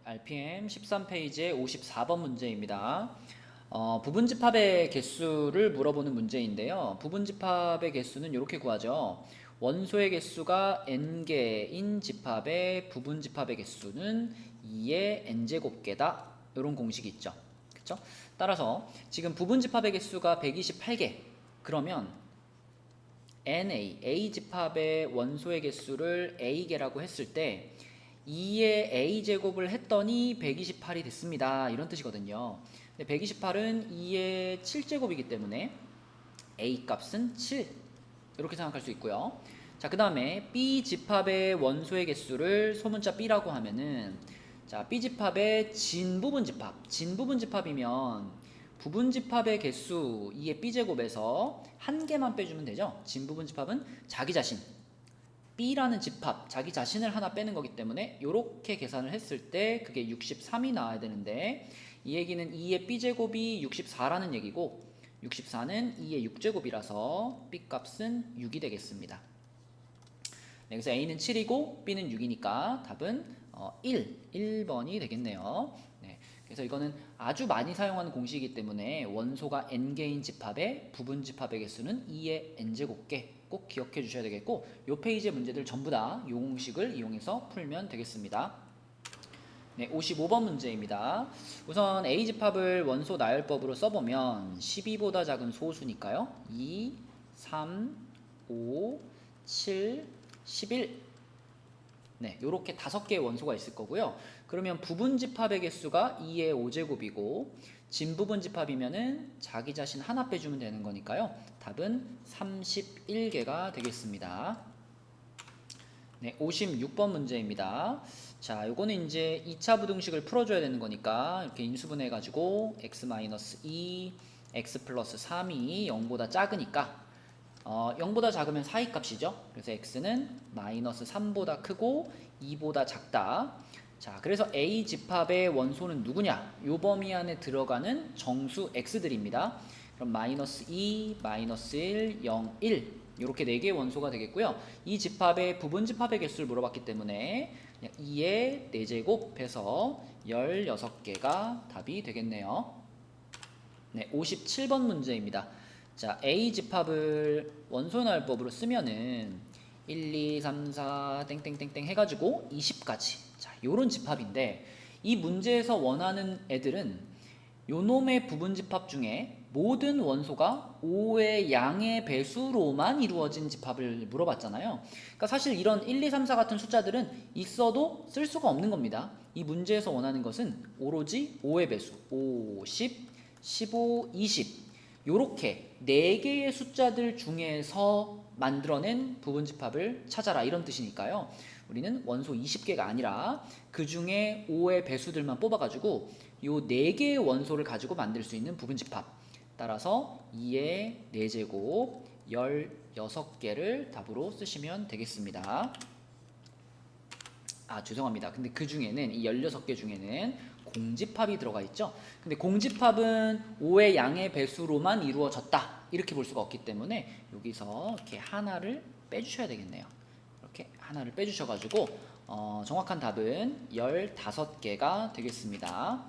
RPM 13페이지의 54번 문제입니다. 부분집합의 개수를 물어보는 문제인데요. 부분집합의 개수는 이렇게 구하죠. 원소의 개수가 n개인 집합의 부분집합의 개수는 2의 n제곱개다. 이런 공식이 있죠. 그쵸? 따라서 지금 부분집합의 개수가 128개. 그러면 A집합의 원소의 개수를 A개라고 했을 때 2의 A제곱을 했더니 128이 됐습니다. 이런 뜻이거든요. 근데 128은 2의 7제곱이기 때문에 A 값은 7 이렇게 생각할 수 있고요. 자, 그 다음에 B집합의 원소의 개수를 소문자 B라고 하면은 자, B집합의 진부분집합이면 부분집합의 개수 2의 B제곱에서 한 개만 빼주면 되죠. 진부분집합은 자기 자신 B라는 집합, 자기 자신을 하나 빼는 거기 때문에 이렇게 계산을 했을 때 그게 63이 나와야 되는데 이 얘기는 2의 B제곱이 64라는 얘기고 64는 2의 6제곱이라서 B 값은 6이 되겠습니다. 네, 그래서 A는 7이고 B는 6이니까 답은 1번이 되겠네요. 네, 그래서 이거는 아주 많이 사용하는 공식이기 때문에 원소가 n개인 집합의 부분집합의 개수는 2의 n제곱개 꼭 기억해 주셔야 되겠고 이 페이지의 문제들 전부 다 이 공식을 이용해서 풀면 되겠습니다. 네, 55번 문제입니다. 우선 A집합을 원소 나열법으로 써보면 12보다 작은 소수니까요. 2, 3, 5, 7, 11 네, 요렇게 5개의 원소가 있을 거고요. 그러면 부분집합의 개수가 2의 5제곱이고 진부분집합이면은 자기 자신 하나 빼주면 되는 거니까요. 답은 31개가 되겠습니다. 네, 56번 문제입니다. 자, 요거는 이제 2차 부등식을 풀어줘야 되는 거니까 이렇게 인수분해 해가지고 x-2, x 플러스 3이 0보다 작으니까 0보다 작으면 사이 값이죠. 그래서 x는 마이너스 3보다 크고 2보다 작다. 자, 그래서 A 집합의 원소는 누구냐? 요 범위 안에 들어가는 정수 x들입니다. 그럼 마이너스 2, 마이너스 1, 0, 1 이렇게 4개의 원소가 되겠고요. 이 집합의 부분집합의 개수를 물어봤기 때문에 2의 4제곱 해서 16개가 답이 되겠네요. 네, 57번 문제입니다. 자, A 집합을 원소 나열법으로 쓰면은 1, 2, 3, 4 땡땡땡땡 해가지고 20까지. 자, 요런 집합인데 이 문제에서 원하는 애들은 요놈의 부분집합 중에 모든 원소가 5의 양의 배수로만 이루어진 집합을 물어봤잖아요. 그러니까 사실 이런 1, 2, 3, 4 같은 숫자들은 있어도 쓸 수가 없는 겁니다. 이 문제에서 원하는 것은 오로지 5의 배수 5, 10, 15, 20 요렇게 4개의 숫자들 중에서 만들어낸 부분집합을 찾아라 이런 뜻이니까요. 우리는 원소 20개가 아니라 그 중에 5의 배수들만 뽑아가지고 요 4개의 원소를 가지고 만들 수 있는 부분집합 따라서 2의 4제곱 16개를 답으로 쓰시면 되겠습니다. 아, 죄송합니다. 근데 그 중에는 이 16개 중에는 공집합이 들어가 있죠. 근데 공집합은 5의 양의 배수로만 이루어졌다. 이렇게 볼 수가 없기 때문에 여기서 이렇게 하나를 빼주셔야 되겠네요. 이렇게 하나를 빼주셔가지고 정확한 답은 15개가 되겠습니다.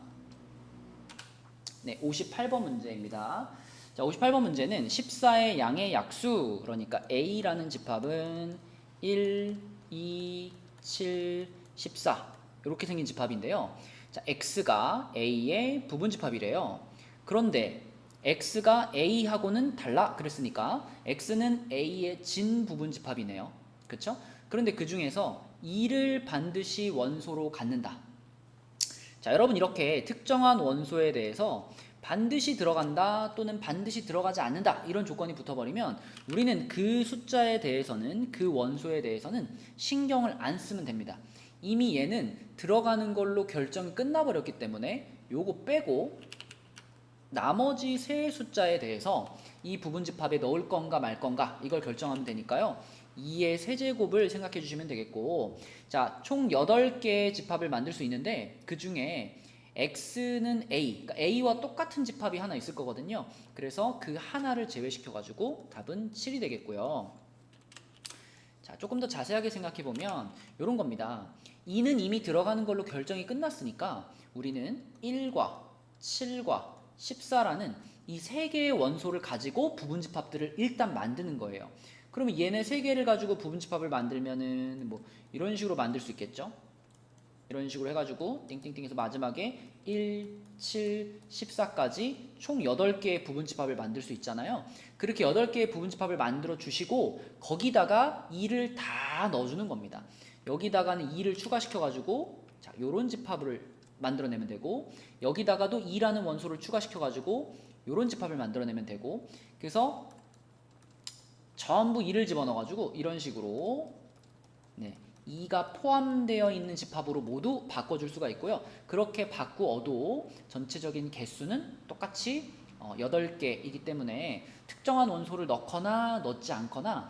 네, 58번 문제입니다. 자, 58번 문제는 14의 양의 약수, 그러니까 A라는 집합은 1, 2, 7, 14 이렇게 생긴 집합인데요. 자, X가 A의 부분집합이래요. 그런데 X가 A하고는 달라 그랬으니까 X는 A의 진부분집합이네요. 그렇죠? 그런데 그 중에서 2를 반드시 원소로 갖는다. 자, 여러분 이렇게 특정한 원소에 대해서 반드시 들어간다 또는 반드시 들어가지 않는다 이런 조건이 붙어버리면 우리는 그 숫자에 대해서는 그 원소에 대해서는 신경을 안 쓰면 됩니다. 이미 얘는 들어가는 걸로 결정이 끝나버렸기 때문에 요거 빼고 나머지 세 숫자에 대해서 이 부분집합에 넣을 건가 말 건가 이걸 결정하면 되니까요. 2의 세제곱을 생각해 주시면 되겠고, 자, 총 8개의 집합을 만들 수 있는데 그 중에 x는 a, 그러니까 a와 똑같은 집합이 하나 있을 거거든요. 그래서 그 하나를 제외시켜 가지고 답은 7이 되겠고요. 자, 자, 조금 더 자세하게 생각해 보면 이런 겁니다. 2는 이미 들어가는 걸로 결정이 끝났으니까 우리는 1과 7과 14라는 이 세 개의 원소를 가지고 부분집합들을 일단 만드는 거예요. 그러면 얘네 세 개를 가지고 부분집합을 만들면은 뭐 이런 식으로 만들 수 있겠죠? 이런 식으로 해가지고 띵띵띵해서 마지막에 1, 7, 14까지 총 8개의 부분집합을 만들 수 있잖아요. 그렇게 8개의 부분집합을 만들어 주시고 거기다가 2를 다 넣어주는 겁니다. 여기다가는 2를 추가시켜가지고 자, 요런 집합을 만들어내면 되고 여기다가도 2라는 원소를 추가시켜가지고 요런 집합을 만들어내면 되고 그래서 전부 2를 집어넣어가지고 이런 식으로 네, 2가 포함되어 있는 집합으로 모두 바꿔줄 수가 있고요. 그렇게 바꾸어도 전체적인 개수는 똑같이 8개이기 때문에 특정한 원소를 넣거나 넣지 않거나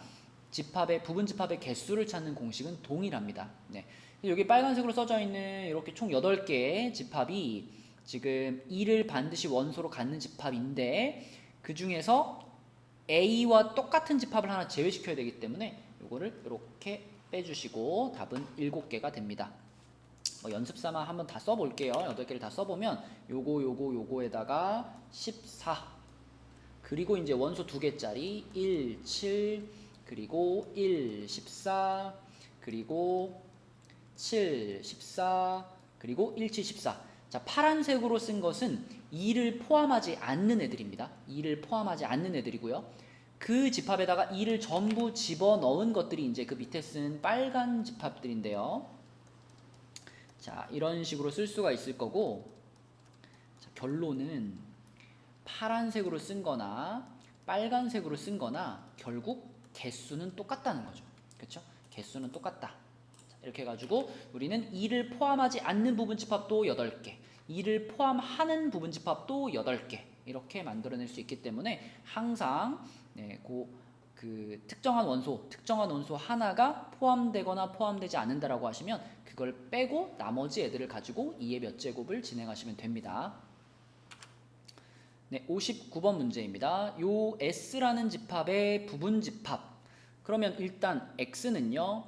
부분 집합의 개수를 찾는 공식은 동일합니다. 네. 여기 빨간색으로 써져 있는 이렇게 총 8개의 집합이 지금 2를 반드시 원소로 갖는 집합인데 그 중에서 A와 똑같은 집합을 하나 제외시켜야 되기 때문에 이거를 이렇게 빼주시고 답은 7개가 됩니다. 연습 삼아 한번 다 써볼게요. 8개를 다 써보면 요거에다가 14 그리고 이제 원소 2개짜리 1, 7 그리고 1, 14 그리고 7, 14 그리고 1, 7, 14 자, 파란색으로 쓴 것은 2를 포함하지 않는 애들입니다. 2를 포함하지 않는 애들이고요. 그 집합에다가 2를 전부 집어넣은 것들이 이제 그 밑에 쓴 빨간 집합들인데요. 자, 이런 식으로 쓸 수가 있을 거고 자, 결론은 파란색으로 쓴 거나 빨간색으로 쓴 거나 결국 개수는 똑같다는 거죠. 그렇죠? 개수는 똑같다. 자, 이렇게 해가지고 우리는 2를 포함하지 않는 부분집합도 8개 2를 포함하는 부분집합도 8개 이렇게 만들어낼 수 있기 때문에 항상 네, 그 특정한 원소 하나가 포함되거나 포함되지 않는다라고 하시면 그걸 빼고 나머지 애들을 가지고 2의 몇 제곱을 진행하시면 됩니다. 네, 59번 문제입니다. 요 S라는 집합의 부분집합. 그러면 일단 X는요.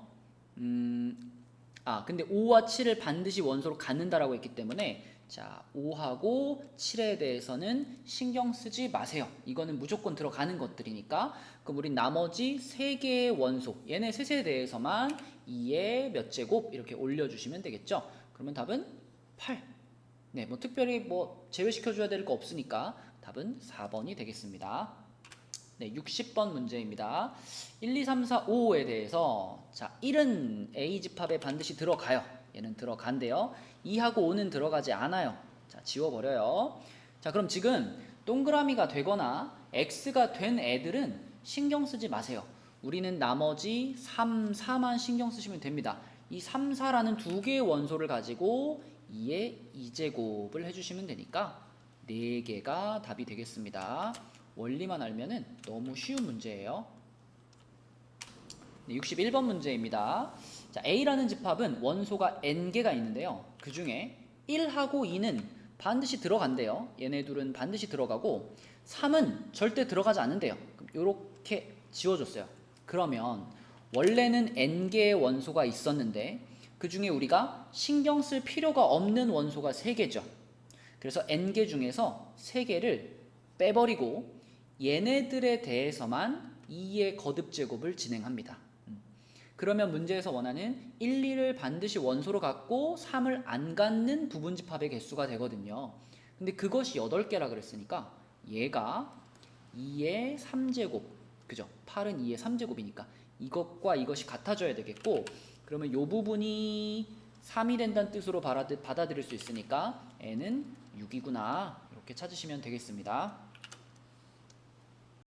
근데 5와 7을 반드시 원소로 갖는다라고 했기 때문에 자, 5하고 7에 대해서는 신경 쓰지 마세요. 이거는 무조건 들어가는 것들이니까. 그럼 우린 나머지 3개의 원소, 얘네 셋에 대해서만 2의 몇 제곱 이렇게 올려주시면 되겠죠. 그러면 답은 8. 네, 뭐 특별히 뭐 제외시켜줘야 될 거 없으니까 답은 4번이 되겠습니다. 네, 60번 문제입니다. 1, 2, 3, 4, 5에 대해서 자, 1은 A 집합에 반드시 들어가요. 얘는 들어간대요. 2하고 5는 들어가지 않아요. 자, 지워버려요. 자, 그럼 지금 동그라미가 되거나 X가 된 애들은 신경 쓰지 마세요. 우리는 나머지 3, 4만 신경 쓰시면 됩니다. 이 3, 4라는 2개의 원소를 가지고 2의 2제곱을 해주시면 되니까 4개가 답이 되겠습니다. 원리만 알면은 너무 쉬운 문제예요. 네, 61번 문제입니다. 자, A라는 집합은 원소가 N개가 있는데요. 그 중에 1하고 2는 반드시 들어간대요. 얘네 둘은 반드시 들어가고 3은 절대 들어가지 않는데요. 이렇게 지워줬어요. 그러면 원래는 N개의 원소가 있었는데 그 중에 우리가 신경 쓸 필요가 없는 원소가 3개죠. 그래서 N개 중에서 3개를 빼버리고 얘네들에 대해서만 2의 거듭제곱을 진행합니다. 그러면 문제에서 원하는 1, 2를 반드시 원소로 갖고 3을 안 갖는 부분집합의 개수가 되거든요. 근데 그것이 8개라 그랬으니까 얘가 2의 3제곱, 그죠? 8은 2의 3제곱이니까 이것과 이것이 같아져야 되겠고 그러면 이 부분이 3이 된다는 뜻으로 받아들일 수 있으니까 n은 6이구나 이렇게 찾으시면 되겠습니다.